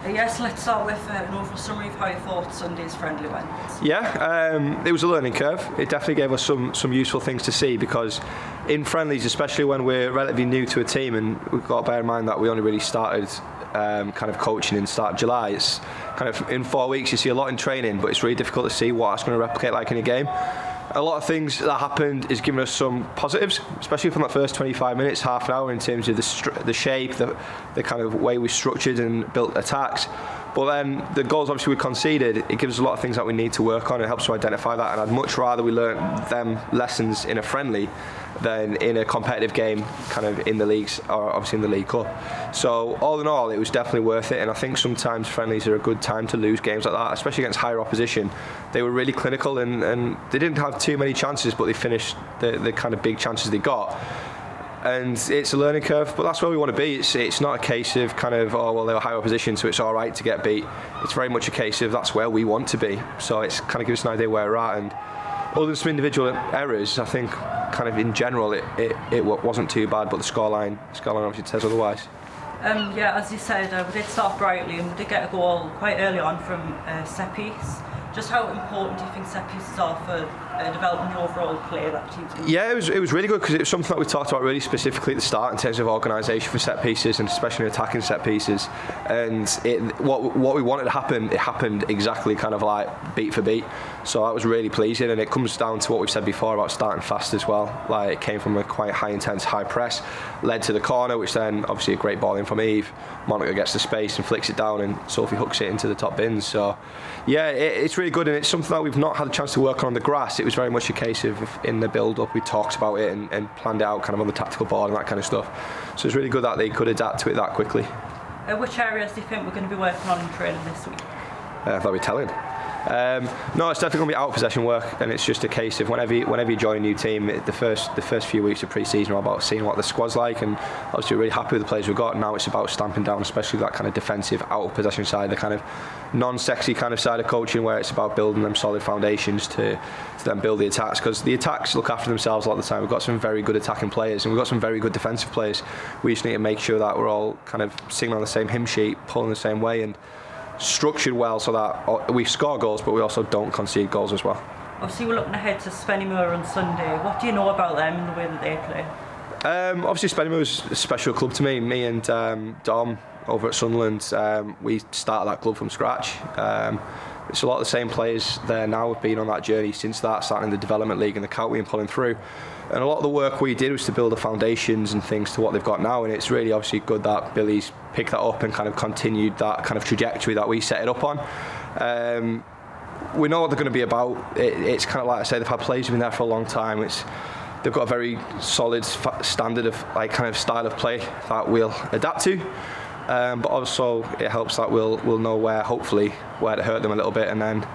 Yes, let's start with an overall summary of how you thought Sunday's friendly went. Yeah, it was a learning curve. It definitely gave us some useful things to see, because in friendlies, especially when we're relatively new to a team, and we've got to bear in mind that we only really started kind of coaching in the start of July. It's kind of in 4 weeks you see a lot in training, but it's really difficult to see what it's going to replicate like in a game. A lot of things that happened is giving us some positives, especially from that first 25 minutes, half an hour, in terms of the shape, the kind of way we structured and built attacks. But then the goals obviously we conceded, it gives us a lot of things that we need to work on. It helps to identify that, and I'd much rather we learn them lessons in a friendly than in a competitive game kind of in the leagues, or obviously in the League Cup. So all in all, it was definitely worth it, and I think sometimes friendlies are a good time to lose games like that, especially against higher opposition. They were really clinical, and they didn't have too many chances, but they finished the kind of big chances they got. And it's a learning curve, but that's where we want to be. It's not a case of kind of, oh well, they were higher opposition, so it's all right to get beat. It's very much a case of that's where we want to be. So it's kind of gives us an idea where we're at, and other than some individual errors, I think kind of in general it wasn't too bad, but the scoreline obviously says otherwise. Yeah, as you said, we did start brightly, and we did get a goal quite early on from set piece. Just how important do you think set pieces are for developing the overall play of that team? Yeah, it was really good, because it was something that we talked about really specifically at the start in terms of organisation for set pieces, and especially attacking set pieces. And what we wanted to happen, it happened exactly kind of like beat for beat. So that was really pleasing, and it comes down to what we've said before about starting fast as well. Like, it came from a quite high intense high press, led to the corner, which then obviously a great ball in from Eve. Monica gets the space and flicks it down, and Sophie hooks it into the top bins. So yeah, it's really good, and it's something that we've not had a chance to work on the grass. It was very much a case of in the build-up we talked about it and planned it out kind of on the tactical board and that kind of stuff. So it's really good that they could adapt to it that quickly. Which areas do you think we're going to be working on in training this week? That'll be telling. No, it's definitely going to be out of possession work, and it's just a case of whenever you join a new team, the first few weeks of pre-season are about seeing what the squad's like, and obviously we're really happy with the players we've got. Now it's about stamping down, especially that kind of defensive out of possession side, the kind of non-sexy kind of side of coaching, where it's about building them solid foundations to then build the attacks, because the attacks look after themselves a lot of the time. We've got some very good attacking players, and we've got some very good defensive players. We just need to make sure that we're all kind of singing on the same hymn sheet, pulling the same way, and structured well, so that we score goals but we also don't concede goals as well. Obviously we're looking ahead to Spennymoor on Sunday. What do you know about them and the way that they play? Obviously Spennymoor is a special club to me. Me and Dom over at Sunderland, we started that club from scratch. It's a lot of the same players there now. We've been on that journey since that, starting in the development league and the County and pulling through. And a lot of the work we did was to build the foundations and things to what they've got now, and it's really obviously good that Billy's picked that up and kind of continued that kind of trajectory that we set it up on. We know what they're going to be about. It's kind of like I say, they've had players who've been there for a long time. They've got a very solid standard of like kind of style of play that we'll adapt to. But also it helps that we'll know hopefully where to hurt them a little bit, and then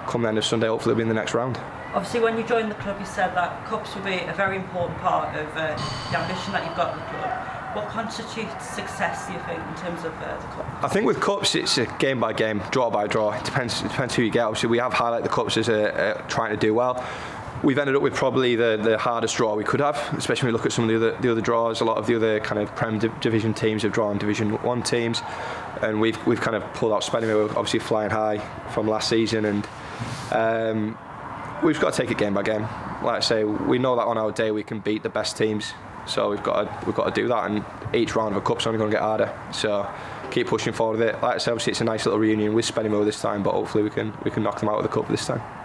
come the end of Sunday hopefully we'll be in the next round. Obviously when you joined the club you said that cups will be a very important part of the ambition that you've got in the club. What constitutes success, do you think, in terms of the cup? I think with cups it's a game by game, draw by draw. It depends who you get. Obviously we have highlighted the cups as trying to do well. We've ended up with probably the hardest draw we could have, especially when we look at some of the other draws. A lot of the other kind of Prem division teams have drawn Division 1 teams, and we've kind of pulled out Spennymoor, obviously flying high from last season, and we've got to take it game by game. Like I say, we know that on our day we can beat the best teams, so we've got to do that, and each round of a cup's only going to get harder. So keep pushing forward with it. Like I say, obviously it's a nice little reunion with Spennymoor this time, but hopefully we can knock them out of the cup this time.